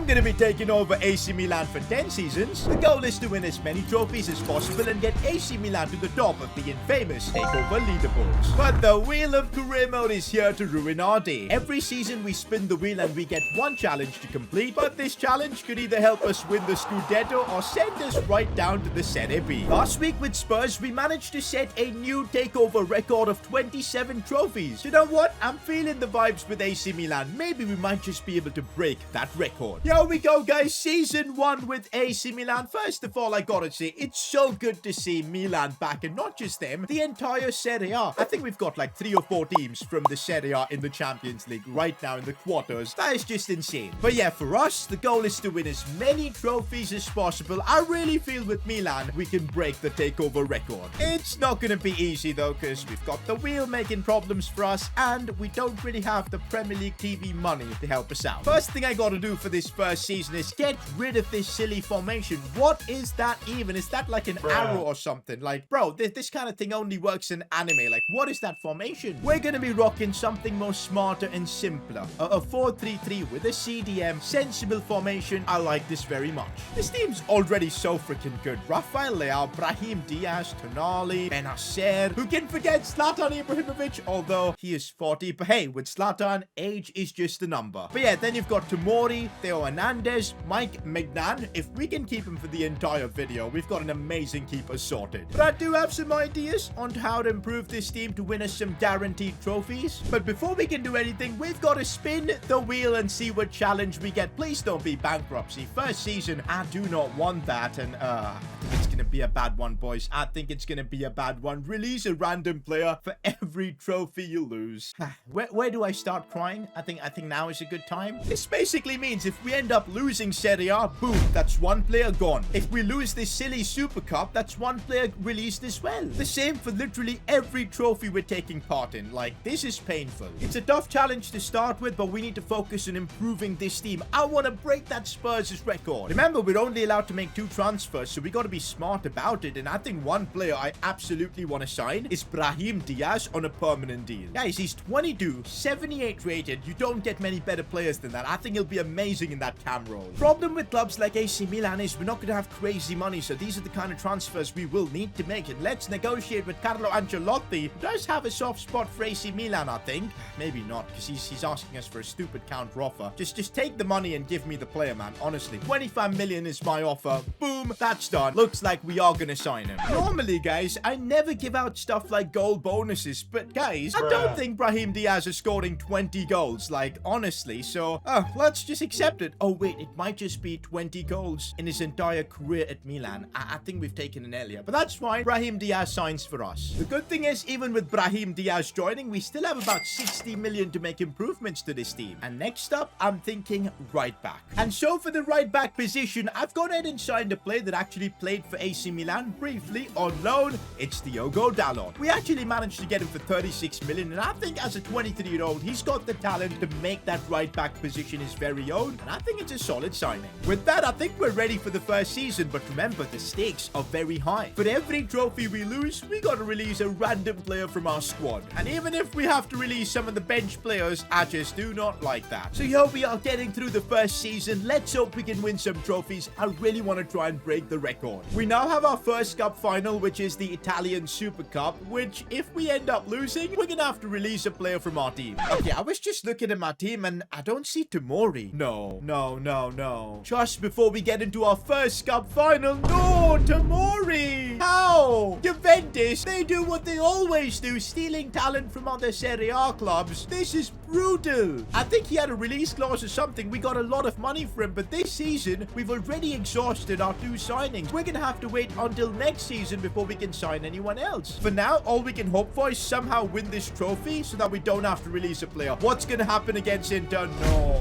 I'm going to be taking over AC Milan for 10 seasons. The goal is to win as many trophies as possible and get AC Milan to the top of the infamous Takeover leaderboards. But the wheel of career mode is here to ruin our day. Every season we spin the wheel and we get one challenge to complete, but this challenge could either help us win the Scudetto or send us right down to the Serie B. Last week with Spurs, we managed to set a new Takeover record of 27 trophies. You know what? I'm feeling the vibes with AC Milan. Maybe we might just be able to break that record. Here we go, guys. Season 1 with AC Milan. First of all, I gotta say, it's so good to see Milan back, and not just them, the entire Serie A. I think we've got like 3 or 4 teams from the Serie A in the Champions League right now in the quarters. That is just insane. But yeah, for us, the goal is to win as many trophies as possible. I really feel with Milan, we can break the Takeover record. It's not gonna be easy though, because we've got the wheel making problems for us, and we don't really have the Premier League TV money to help us out. First thing I gotta do for this first season is get rid of this silly formation. What is that even? Is that like an arrow or something? Like, bro, this kind of thing only works in anime. Like, what is that formation? We're gonna be rocking something more smarter and simpler. A 4-3-3 with a CDM, sensible formation. I like this very much. This team's already so freaking good. Rafael Leao, Brahim Diaz, Tonali, Benacer. Who can forget Zlatan Ibrahimovic? Although he is 40. But hey, with Zlatan, age is just a number. But yeah, then you've got Tomori, Theo Hernandez, Mike Magnan. If we can keep him for the entire video, we've got an amazing keeper sorted. But I do have some ideas on how to improve this team to win us some guaranteed trophies. But before we can do anything, we've got to spin the wheel and see what challenge we get. Please don't be bankruptcy. First season, I do not want that. And I think it's gonna be a bad one, boys. I think it's gonna be a bad one. Release a random player for every trophy you lose. Where do I start crying? I think now is a good time. This basically means if we end up losing Serie A, boom, that's one player gone. If we lose this silly Super Cup, that's one player released as well. The same for literally every trophy we're taking part in. Like, this is painful. It's a tough challenge to start with, but we need to focus on improving this team. I want to break that Spurs' record. Remember, we're only allowed to make 2 transfers, so we got to be smart about it. And I think one player I absolutely want to sign is Brahim Diaz on a permanent deal. Guys, he's 22, 78 rated. You don't get many better players than that. I think he'll be amazing in that cam role. Problem with clubs like AC Milan is we're not going to have crazy money, so these are the kind of transfers we will need to make. And let's negotiate with Carlo Ancelotti, who does have a soft spot for AC Milan, I think. Maybe not, because he's asking us for a stupid counter offer. Just take the money and give me the player, man. Honestly, 25 million is my offer. Boom, that's done. Looks like we are going to sign him. Normally, guys, I never give out stuff like goal bonuses, but guys, I don't think Brahim Diaz is scoring 20 goals, like, honestly, so let's just accept it. Oh wait, it might just be 20 goals in his entire career at Milan. I think we've taken an L here, but that's fine. Brahim Diaz signs for us. The good thing is, even with Brahim Diaz joining, we still have about 60 million to make improvements to this team. And next up, I'm thinking right back. And so for the right back position, I've gone ahead and signed a player that actually played for AC Milan briefly on loan. It's Diogo Dalot. We actually managed to get him for 36 million, and I think as a 23-year-old, he's got the talent to make that right back position his very own, and I think it's a solid signing. With that, I think we're ready for the first season, but remember, the stakes are very high. For every trophy we lose, we gotta release a random player from our squad. And even if we have to release some of the bench players, I just do not like that. So here we are getting through the first season. Let's hope we can win some trophies. I really want to try and break the record. We now have our first cup final, which is the Italian Super Cup, which if we end up losing, we're gonna have to release a player from our team. Okay, I was just looking at my team and I don't see Tomori. No. Just before we get into our first cup final, no, Tomori! How? Juventus, they do what they always do, stealing talent from other Serie A clubs. This is brutal. I think he had a release clause or something. We got a lot of money for him, but this season, we've already exhausted our 2 signings. We're gonna have to wait until next season before we can sign anyone else. For now, all we can hope for is somehow win this trophy so that we don't have to release a player. What's gonna happen against Inter? No.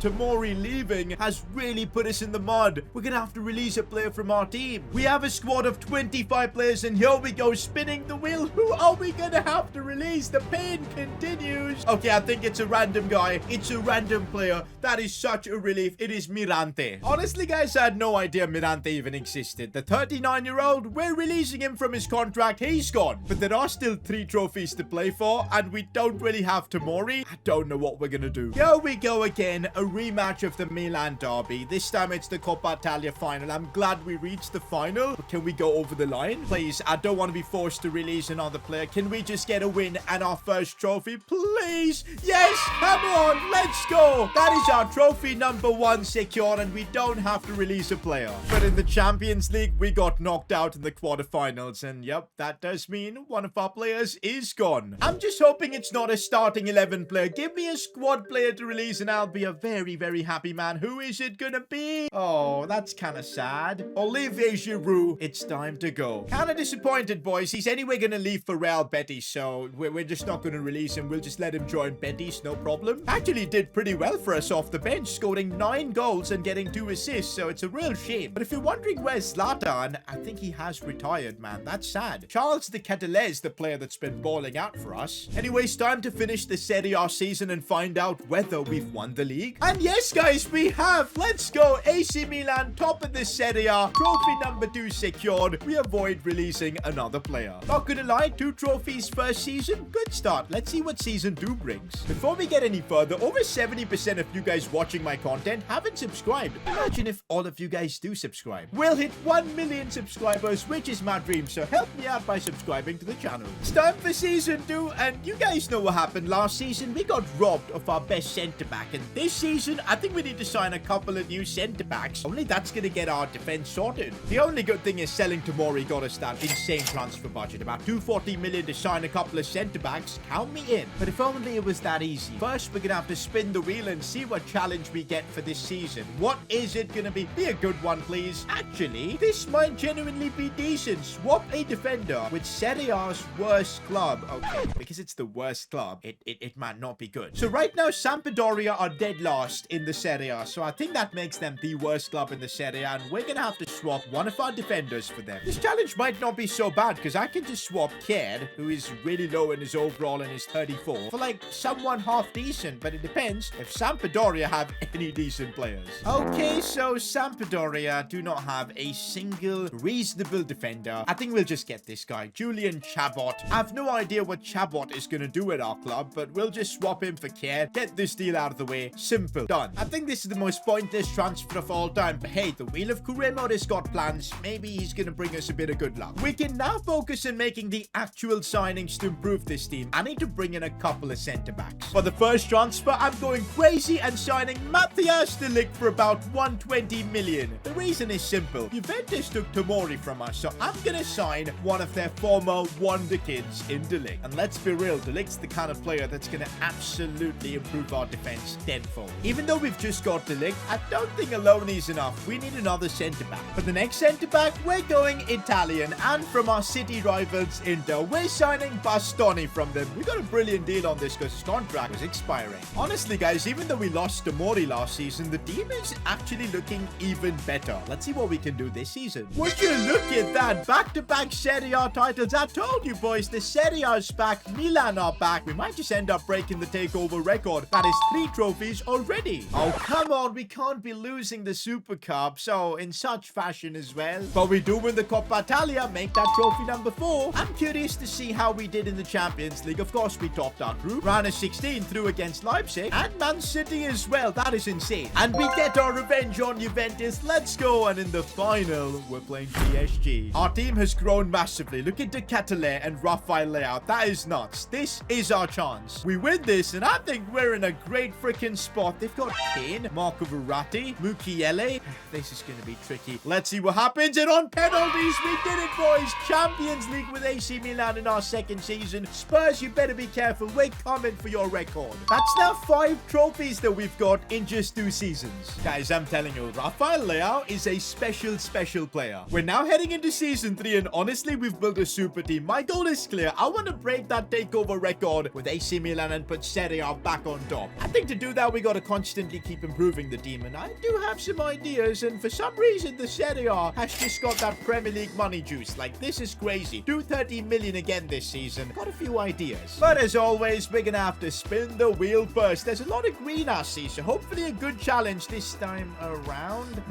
Tomori leaving has really put us in the mud. We're gonna have to release a player from our team. We have a squad of 25 players, and here we go, spinning the wheel. Who are we gonna have to release? The pain continues. Okay, I think it's a random guy. It's a random player. That is such a relief. It is Mirante. Honestly, guys, I had no idea Mirante even even existed. The 39-year-old, we're releasing him from his contract. He's gone. But there are still 3 trophies to play for, and we don't really have Tomori. I don't know what we're gonna do. Here we go again. A rematch of the Milan derby. This time it's the Coppa Italia final. I'm glad we reached the final. But can we go over the line? Please, I don't want to be forced to release another player. Can we just get a win and our first trophy? Please. Yes, come on. Let's go. That is our trophy number 1 secure, and we don't have to release a player. But in the Champions League, we got knocked out in the quarterfinals, and yep, that does mean one of our players is gone. I'm just hoping it's not a starting 11 player. Give me a squad player to release and I'll be a very, very happy man. Who is it gonna be? Oh, that's kind of sad. Olivier Giroud, it's time to go. Kind of disappointed, boys. He's anyway gonna leave for Real Betis, so we're just not gonna release him. We'll just let him join Betis, no problem. Actually did pretty well for us off the bench, scoring 9 goals and getting 2 assists, so it's a real shame. But if you're wondering where's Zlatan, I think he has retired, man. That's sad. Charles de Ketelaere is the player that's been balling out for us. Anyways, time to finish the Serie A season and find out whether we've won the league. And yes, guys, we have. Let's go. AC Milan, top of the Serie A. Trophy number 2 secured. We avoid releasing another player. Not gonna lie, 2 trophies first season. Good start. Let's see what season 2 brings. Before we get any further, over 70% of you guys watching my content haven't subscribed. Imagine if all of you guys do subscribe. We'll hit 1 million subscribers, which is my dream, so help me out by subscribing to the channel. It's time for season 2, and you guys know what happened last season. We got robbed of our best centre-back, and this season, I think we need to sign a couple of new centre-backs. Only that's gonna get our defense sorted. The only good thing is selling Tomori got us that insane transfer budget, about 240 million to sign a couple of centre-backs. Count me in. But if only it was that easy. First, we're gonna have to spin the wheel and see what challenge we get for this season. What is it gonna be? Be a good one, please. Actually, this might genuinely be decent. Swap a defender with Serie A's worst club. Okay, because it's the worst club, it might not be good. So right now, Sampdoria are dead last in the Serie A, so I think that makes them the worst club in the Serie A, and we're gonna have to swap one of our defenders for them. This challenge might not be so bad, because I can just swap Kier, who is really low in his overall and is 34, for like someone half decent, but it depends if Sampdoria have any decent players. Okay, so Sampdoria do not have a single reasonable defender. I think we'll just get this guy, Julian Chabot. I have no idea what Chabot is gonna do at our club, but we'll just swap him for Kier. Get this deal out of the way. Simple. Done. I think this is the most pointless transfer of all time, but hey, the Wheel of Kuremo has got plans. Maybe he's gonna bring us a bit of good luck. We can now focus on making the actual signings to improve this team. I need to bring in a couple of centre-backs. For the first transfer, I'm going crazy and signing Matthias de Ligt for about 120 million. The reason is simple. Juventus took Tomori from us, so I'm gonna sign one of their former wonder kids in de Ligt. And let's be real, de Ligt's the kind of player that's gonna absolutely improve our defense tenfold. Even though we've just got de Ligt, I don't think alone is enough. We need another centre-back. For the next centre-back, we're going Italian, and from our city rivals Inter, we're signing Bastoni from them. We got a brilliant deal on this because his contract was expiring. Honestly, guys, even though we lost Tomori last season, the team is actually looking even better. Let's see what we can do this season. Would you look at that? Back-to-back Serie A titles. I told you, boys, the Serie A is back. Milan are back. We might just end up breaking the Takeover record. That is 3 trophies already. Oh, come on. We can't be losing the Super Cup. So, in such fashion as well. But we do win the Coppa Italia. Make that trophy number 4. I'm curious to see how we did in the Champions League. Of course, we topped our group. Round of 16 through against Leipzig. And Man City as well. That is insane. And we get our revenge on Juventus. Let's go. And in the final, we're playing PSG. Our team has grown massively. Look at de Ketelaere and Rafael Leao. That is nuts. This is our chance. We win this, and I think we're in a great freaking spot. They've got Kane, Marco Verratti, Mukiele. This is going to be tricky. Let's see what happens. And on penalties, we did it, boys. Champions League with AC Milan in our second season. Spurs, you better be careful. We're coming for your record. That's now 5 trophies that we've got in just 2 seasons. Guys, I'm telling you, Rafael Leao is a special player. We're now heading into season 3, and honestly, we've built a super team. My goal is clear. I want to break that takeover record with AC Milan and put Serie A back on top. I think to do that, we got to constantly keep improving the team, and I do have some ideas, and for some reason, the Serie A has just got that Premier League money juice. Like, this is crazy. 230 million again this season. Got a few ideas. But as always, we're gonna have to spin the wheel first. There's a lot of green I see, so hopefully a good challenge this time around.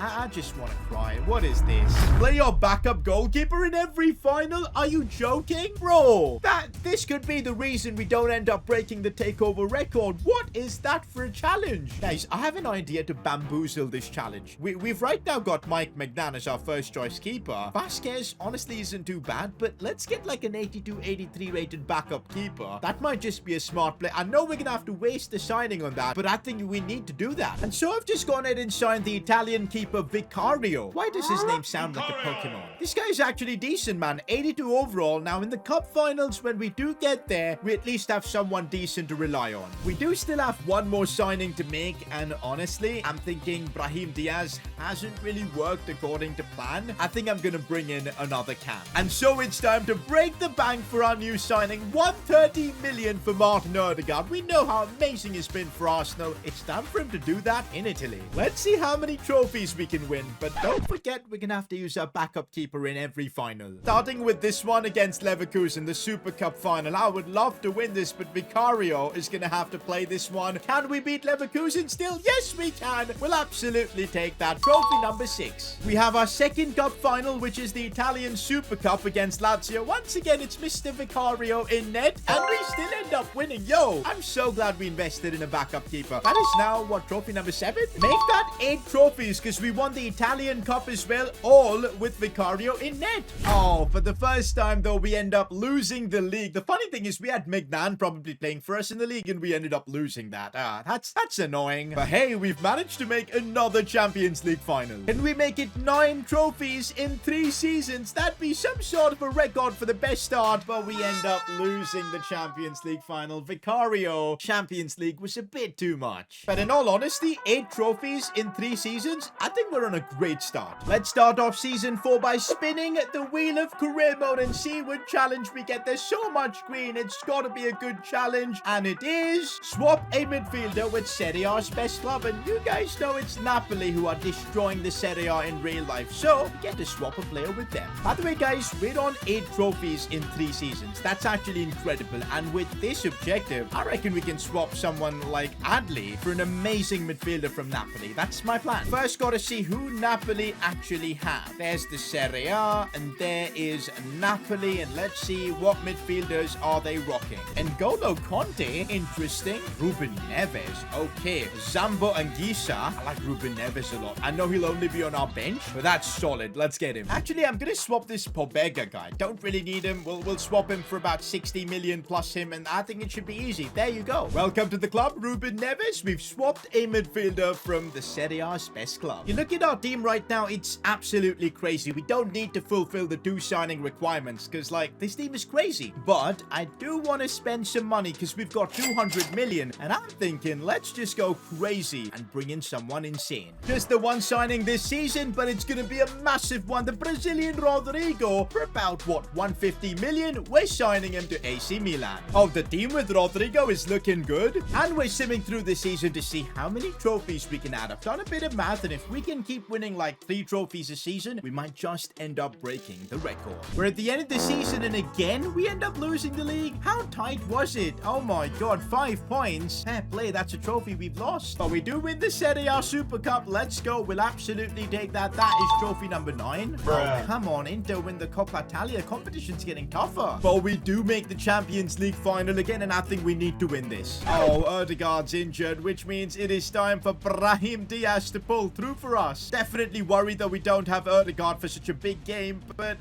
I just just want to cry. What is this? Play your backup goalkeeper in every final? Are you joking? Bro, this could be the reason we don't end up breaking the takeover record. What is that for a challenge? Guys, I have an idea to bamboozle this challenge. We've right now got Mike Magnan as our first choice keeper. Vasquez honestly isn't too bad, but let's get like an 82, 83 rated backup keeper. That might just be a smart play. I know we're gonna have to waste the signing on that, but I think we need to do that. And so I've just gone ahead and signed the Italian keeper Vicario. Why does his name sound like a Pokemon? This guy's actually decent, man. 82 overall. Now in the cup finals, when we do get there, we at least have someone decent to rely on. We do still have one more signing to make, and honestly, I'm thinking Brahim Diaz hasn't really worked according to plan. I think I'm gonna bring in another cam. And so it's time to break the bank for our new signing. 130 million for Martin Odegaard. We know how amazing it's been for Arsenal. It's time for him to do that in Italy. Let's see how many trophies we can win, but don't forget we're gonna have to use our backup keeper in every final. Starting with this one against Leverkusen, the Super Cup final. I would love to win this, but Vicario is gonna have to play this one. Can we beat Leverkusen still? Yes, we can. We'll absolutely take that. Trophy number 6. We have our second cup final, which is the Italian Super Cup against Lazio. Once again, it's Mr. Vicario in net, and we still end up winning. Yo, I'm so glad we invested in a backup keeper. That is now, what, trophy number 7? Make that 8 trophies, because we won the Italian Cup as well, all with Vicario in net. Oh, for the first time, though, we end up losing the league. The funny thing is, we had Magnan probably playing for us in the league, and we ended up losing that. That's annoying. But hey, we've managed to make another Champions League final. Can we make it 9 trophies in 3 seasons? That'd be some sort of a record for the best start, but we end up losing the Champions League final. Vicario Champions League was a bit too much. But in all honesty, 8 trophies in 3 seasons, I think we're on a great start. Let's start off season 4 by spinning the wheel of career mode and see what challenge we get. There's so much green, it's got to be a good challenge, and it is swap a midfielder with Serie A's best club, and you guys know it's Napoli who are destroying the Serie A in real life, so we get to swap a player with them. By the way, guys, we're on 8 trophies in 3 seasons. That's actually incredible, and with this objective, I reckon we can swap someone like Adli for an amazing midfielder from Napoli. That's my plan. First, gotta see who Napoli actually have. There's the Serie A, and there is Napoli, and let's see what midfielders are they rocking. N'Golo Conte, interesting. Ruben Neves, okay. Zambo Anguissa, I like Ruben Neves a lot. I know he'll only be on our bench, but that's solid. Let's get him. Actually, I'm gonna swap this Pobega guy. Don't really need him. We'll swap him for about 60 million plus him, and I think it should be easy. There you go. Welcome to the club, Ruben Neves. We've swapped a midfielder from the Serie A's best club. You look at our team right now, it's absolutely crazy. We don't need to fulfill the 2 signing requirements, because like, this team is crazy. But I do want to spend some money, because we've got 200 million, and I'm thinking, let's just go crazy and bring in someone insane. Just the one signing this season, but it's gonna be a massive one. The Brazilian Rodrigo, for about, what, 150 million? We're signing him to AC Milan. Oh, the team with Rodrigo is looking good, and we're simming through the season to see how many trophies we can add. I've done a bit of math, and if we can keep winning like 3 trophies a season, we might just end up breaking the record. We're at the end of the season, and again, we end up losing the league. How tight was it? Oh my god, 5 points. Fair play, that's a trophy we've lost. But we do win the Serie A Super Cup. Let's go. We'll absolutely take that. That is trophy number 9. Oh, come on, Inter win the Coppa Italia. Competition's getting tougher. But we do make the Champions League final again, and I think we need to win this. Oh, Odegaard's injured, which means it is time for Brahim Diaz to pull through for us. Definitely worried that we don't have Odegaard for such a big game, but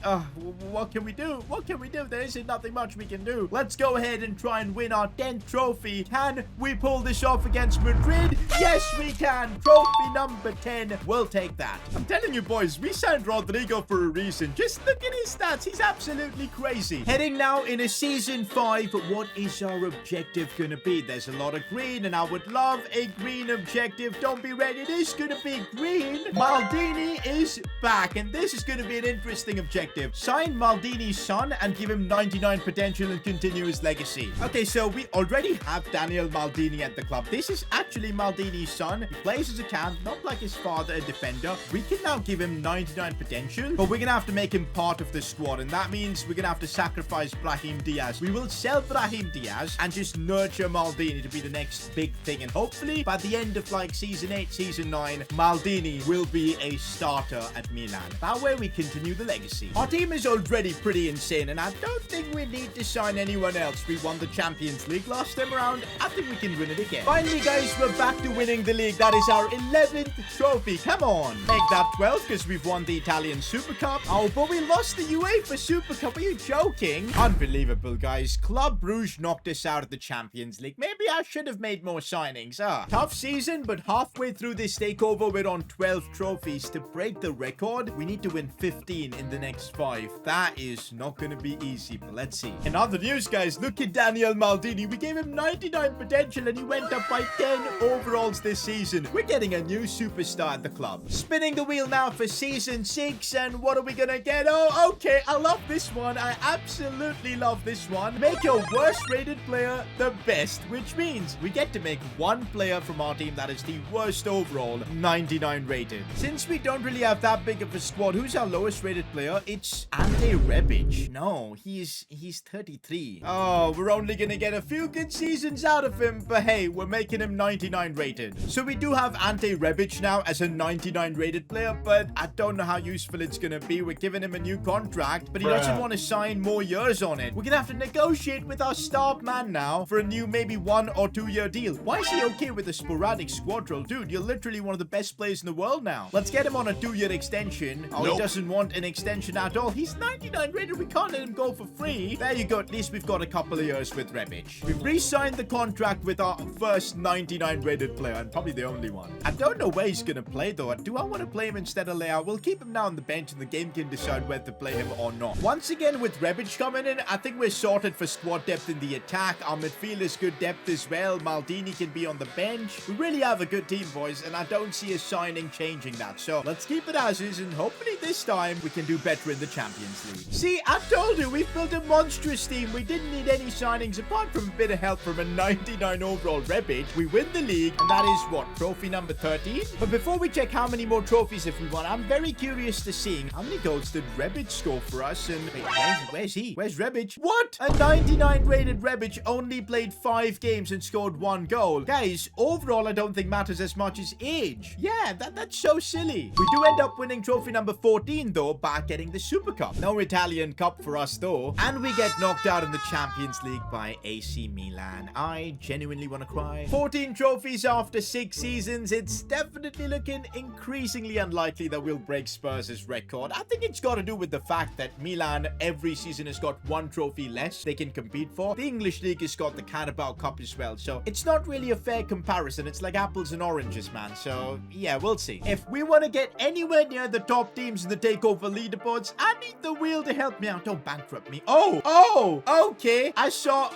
what can we do? What can we do? There isn't nothing much we can do. Let's go ahead and try and win our 10th trophy. Can we pull this off against Madrid? Yes, we can. Trophy number 10. We'll take that. I'm telling you, boys, we signed Rodrigo for a reason. Just look at his stats. He's absolutely crazy. Heading now into season 5. What is our objective gonna be? There's a lot of green, and I would love a green objective. Don't be ready. It is gonna be green. Maldini is back, and this is gonna be an interesting objective. Sign Maldini's son and give him 99 potential and continue his legacy. Okay, so we already have Daniel Maldini at the club. This is actually Maldini's son. He plays as a cam, not like his father, a defender. We can now give him 99 potential, but we're gonna have to make him part of the squad, and that means we're gonna have to sacrifice Brahim Diaz. We will sell Brahim Diaz and just nurture Maldini to be the next big thing, and hopefully by the end of like season 8, season 9, Maldini will be a starter at Milan. That way we continue the legacy. Our team is already pretty insane, and I don't think we need to sign anyone else. We won the Champions League last time around. I think we can win it again. Finally, guys, we're back to winning the league. That is our 11th trophy. Come on. Make that 12 because we've won the Italian Super Cup. Oh, but we lost the UEFA Super Cup. Are you joking? Unbelievable, guys. Club Brugge knocked us out of the Champions League. Maybe I should have made more signings. Tough season, but halfway through this takeover, we're on 12 trophies. To break the record, we need to win 15 in the next 5. That is not going to be easy, but let's see. In other news, guys, look at Daniel Maldini. We gave him 99 potential and he went up by 10 overalls this season. We're getting a new superstar at the club. Spinning the wheel now for season 6, and what are we gonna get? Oh, okay, I love this one. I absolutely love this one. Make your worst rated player the best, which means we get to make one player from our team that is the worst overall, 99 rated. Since we don't really have that big of a squad, who's our lowest rated player? It's Ante Rebic. No, he's 33. Oh, we're only gonna get a few good seasons out of him, but hey, we're making him 99 rated. So we do have Ante Rebic now as a 99 rated player, but I don't know how useful it's gonna be. We're giving him a new contract, but he doesn't want to sign more years on it. We're gonna have to negotiate with our star man now for a new maybe 1 or 2 year deal. Why is he okay with a sporadic squad role? Dude, you're literally one of the best players in the world now. Let's get him on a 2-year extension. Oh, nope. He doesn't want an extension at all. He's 99 rated. We can't let him go for free. There you go. At least we've got a couple of years with Rebic. We've re-signed the contract with our first 99 rated player, and probably the only one. I don't know where he's gonna play though. Do I want to play him instead of Leao? We'll keep him now on the bench and the game can decide whether to play him or not. Once again, with Rebic coming in, I think we're sorted for squad depth in the attack. Our midfield is good depth as well. Maldini can be on the bench. We really have a good team, boys, and I don't see a signing changing that. So let's keep it as is, and hopefully this time we can do better in the Champions League. See, I told you, we've built a monstrous team. We didn't need any signings apart from a bit of help from a 99 overall Rebic. We win the league, and that is what, trophy number 13? But before we check how many more trophies if we won, I'm very curious to see how many goals did Rebic score for us. And wait, where's he? Where's Rebic? What? A 99 rated Rebic only played 5 games and scored 1 goal. Guys, overall I don't think matters as much as age. Yeah, that's so silly. We do end up winning trophy number 14 though, by getting the Super Cup. No Italian Cup for us though. And we get knocked out in the Champions League by AC Milan. I genuinely want to cry. 14 trophies after 6 seasons. It's definitely looking increasingly unlikely that we'll break Spurs' record. I think it's got to do with the fact that Milan every season has got 1 trophy less they can compete for. The English League has got the Carabao Cup as well, so it's not really a fair comparison. It's like apples and oranges, man. So yeah, we'll see. If we want to get anywhere near the top teams in the takeover leaderboards, I need the wheel to help me out. Don't bankrupt me. Oh, okay. I saw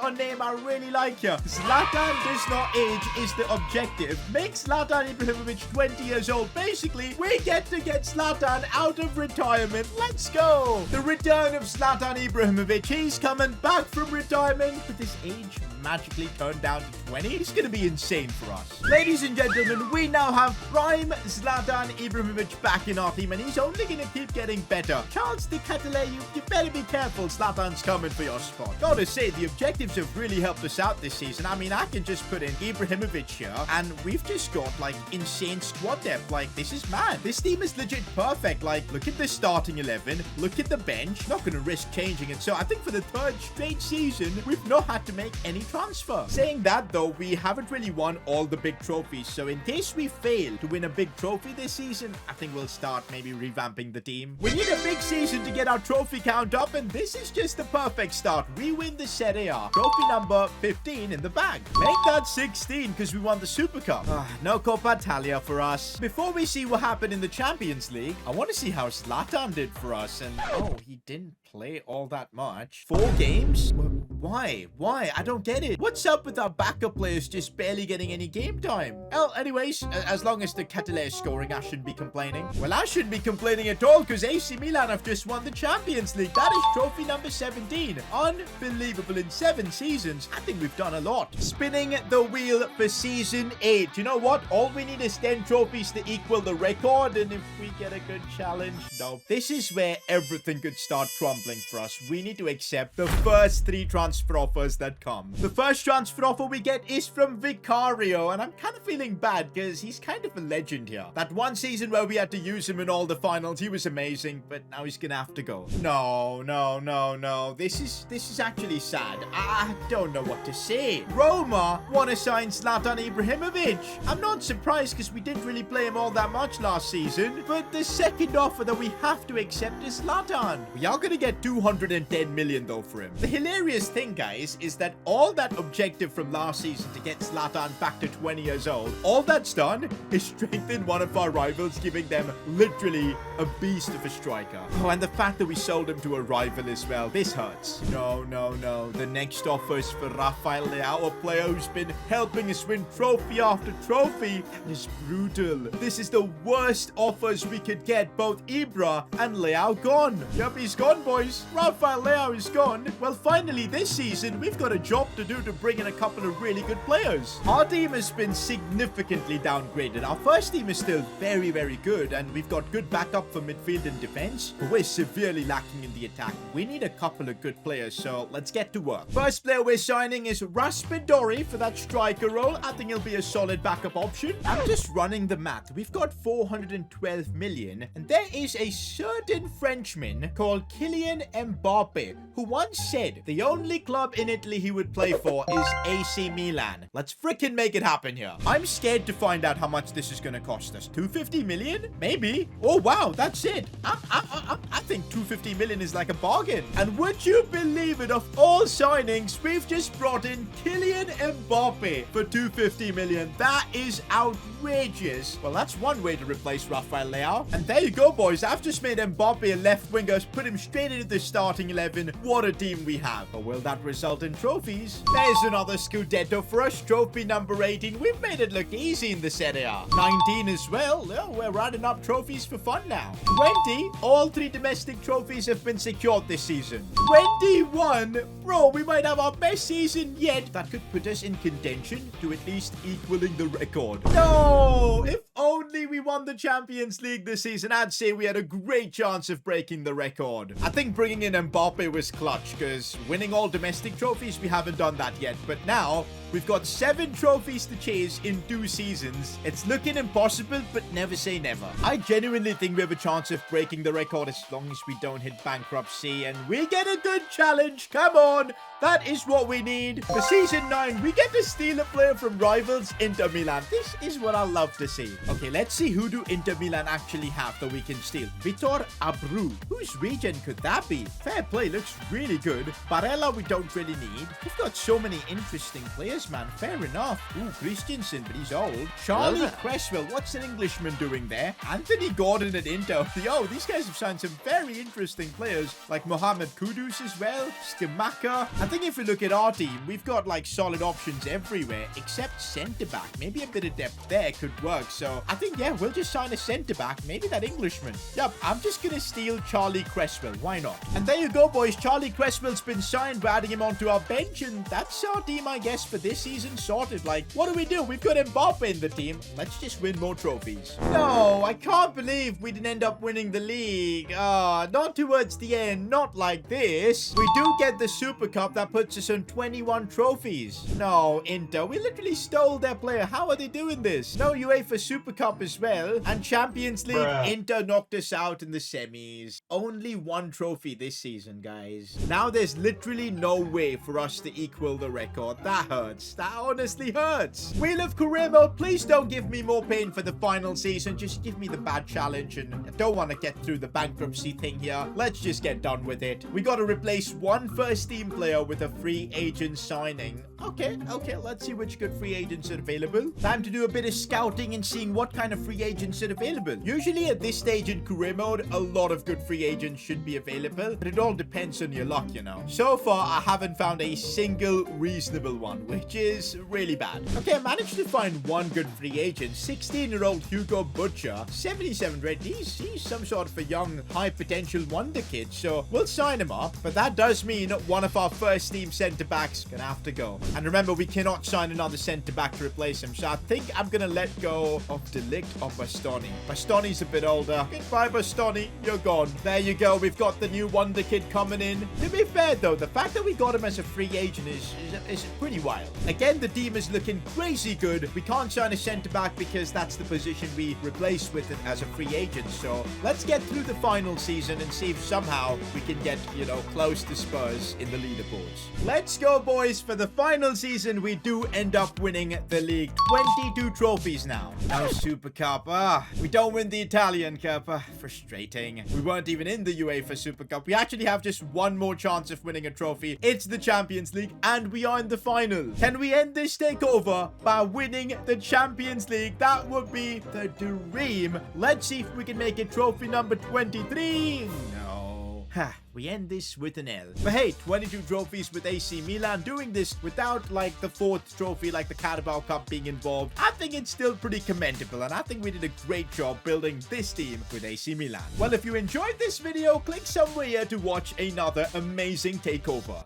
a name I really like here. Zlatan does not age is the objective. Make Zlatan Ibrahimovic 20 years old. Basically, we get to get Zlatan out of retirement. Let's go. The return of Zlatan Ibrahimovic. He's coming back from retirement with his age magically turned down to 20. It's going to be insane for us. Ladies and gentlemen, we now have prime Zlatan Ibrahimovic back in our team, and he's only going to keep getting better. Charles de Ketelaere, you better be careful. Zlatan's coming for your spot. Gotta say, the objectives have really helped us out this season. I mean, I can just put in Ibrahimovic here, and we've just got, like, insane squad depth. Like, this is mad. This team is legit perfect. Like, look at the starting 11. Look at the bench. Not going to risk changing it. So I think for the 3rd straight season, we've not had to make any transfer. Saying that though, we haven't really won all the big trophies, so in case we fail to win a big trophy this season, I think we'll start maybe revamping the team. We need a big season to get our trophy count up, and this is just the perfect start. We win the Serie A. Trophy number 15 in the bag. Make that 16 because we won the Super Cup. No Coppa Italia for us. Before we see what happened in the Champions League, I want to see how Zlatan did for us, and oh, he didn't play all that much. 4 games? Why? I don't get it. What's up with our backup players just barely getting any game time? Well, anyways, as long as the Ketelaere is scoring, I shouldn't be complaining. Well, I shouldn't be complaining at all because AC Milan have just won the Champions League. That is trophy number 17. Unbelievable. In 7 seasons, I think we've done a lot. Spinning the wheel for season 8. You know what? All we need is 10 trophies to equal the record, and if we get a good challenge, no. This is where everything could start crumbling for us. We need to accept the first 3 transfer offers that come. The first transfer offer we get is from Vicario, and I'm kind of feeling bad because he's kind of a legend here. That one season where we had to use him in all the finals, he was amazing, but now he's gonna have to go. No. This is actually sad. I don't know what to say. Roma want to sign Zlatan Ibrahimovic. I'm not surprised because we didn't really play him all that much last season, but the second offer that we have to accept is Zlatan. We are gonna get 210 million though for him. The hilarious thing, guys, is that all that objective from last season to get Zlatan back to 20 years old, all that's done is strengthen one of our rivals, giving them literally a beast of a striker. Oh, and the fact that we sold him to a rival as well, this hurts. No. The next offer is for Rafael Leao, a player who's been helping us win trophy after trophy. It's brutal. This is the worst offers we could get. Both Ibra and Leao gone. Yup, he's gone, boys. Rafael Leao is gone. Well, finally, this season, we've got a job to do to bring in a couple of really good players. Our team has been significantly downgraded. Our first team is still very, very good, and we've got good backup for midfield and defense, but we're severely lacking in the attack. We need a couple of good players, so let's get to work. First player we're signing is Raspadori for that striker role. I think he'll be a solid backup option. I'm just running the math. We've got 412 million, and there is a certain Frenchman called Kylian Mbappe who once said the only club in Italy he would play for is AC Milan. Let's freaking make it happen here. I'm scared to find out how much this is going to cost us. 250 million? Maybe. Oh, wow, that's it. I think 250 million is like a bargain. And would you believe it, of all signings, we've just brought in Kylian Mbappe for 250 million. That is outrageous. Well, that's one way to replace Rafael Leao. And there you go, boys. I've just made Mbappe a left winger, put him straight into the starting 11. What a team we have. But will that result in trophies? There's another Scudetto for us. Trophy number 18. We've made it look easy in the Serie A. 19 as well. Oh, we're rounding up trophies for fun now. 20. All 3 domestic trophies have been secured this season. 21. Bro, we might have our best season yet. That could put us in contention to at least equaling the record. No! If only we won the Champions League this season, I'd say we had a great chance of breaking the record. I think bringing in Mbappe was clutch, because winning all domestic trophies, we haven't done that yet. But now, we've got 7 trophies to chase in 2 seasons. It's looking impossible, but never say never. I genuinely think we have a chance of breaking the record as long as we don't hit bankruptcy and we get a good challenge. Come on. That is what we need. For season 9, we get to steal a player from rivals Inter Milan. This is what I love to see. Okay, let's see who do Inter Milan actually have that we can steal. Vitor Abreu. Whose region could that be? Fair play, looks really good. Barella we don't really need. We've got so many interesting players, man. Fair enough. Ooh, Christensen, but he's old. Charlie Cresswell, what's an Englishman doing there? Anthony Gordon at Inter. Yo, these guys have signed some very interesting players, like Mohamed Kudus as well. Skamaka. I think if we look at our team, we've got like solid options everywhere, except centre-back. Maybe a bit of depth there could work. So I think, yeah, we'll just sign a centre-back. Maybe that Englishman. Yep, I'm just going to steal Charlie Cresswell. Why not? And there you go, boys. Charlie Cresswell's been signed. We're adding him onto our bench, and that's our team, I guess, for this season sorted. Like, what do? We've got Mbappe in the team. Let's just win more trophies. No, I can't believe we didn't end up winning the league. Not towards the end. Not like this. We do get the Super Cup. That puts us on 21 trophies. No, Inter. We literally stole their player. How are they doing this? No UEFA Super Cup as well. And Champions League. Inter knocked us out in the semis. Only 1 trophy this season, guys. Now there's literally no way for us to equal the record. That hurts. That honestly hurts. Wheel of Career Mode, please don't give me more pain for the final season. Just give me the bad challenge, and I don't want to get through the bankruptcy thing here. Let's just get done with it. We got to replace 1 first team player with a free agent signing. Okay, let's see which good free agents are available. Time to do a bit of scouting and seeing what kind of free agents are available. Usually at this stage in career mode, a lot of good free agents should be available, but it all depends on your luck, you know. So far, I haven't found a single reasonable one, which is really bad. Okay, I managed to find 1 good free agent. 16-year-old Hugo Butcher, 77 red. He's some sort of a young, high-potential wonder kid, so we'll sign him up. But that does mean one of our first team centre-backs gonna have to go. And remember, we cannot sign another centre-back to replace him, so I think I'm gonna let go of De Ligt. Oh, Bastoni. Bastoni's a bit older. Goodbye, Bastoni. You're gone. There you go. We've got the new wonder kid coming in. To be fair, though, the fact that we got him as a free agent is pretty wild. Again, the team is looking crazy good. We can't sign a centre-back because that's the position we replaced with it as a free agent. So let's get through the final season and see if somehow we can get, you know, close to Spurs in the leaderboards. Let's go, boys. For the final season, we do end up winning the league. 22 trophies now. No Super Cup. We don't win the Italian Cup. Frustrating. We weren't even in the UEFA Super Cup. We actually have just one more chance of winning a trophy. It's the Champions League, and we are in the final. Can we end this takeover by winning the Champions League? That would be the dream. Let's see if we can make it trophy number 23. No. We end this with an L. But hey, 22 trophies with AC Milan. Doing this without like the 4th trophy, like the Carabao Cup being involved, I think it's still pretty commendable, and I think we did a great job building this team with AC Milan. Well, if you enjoyed this video, click somewhere here to watch another amazing takeover.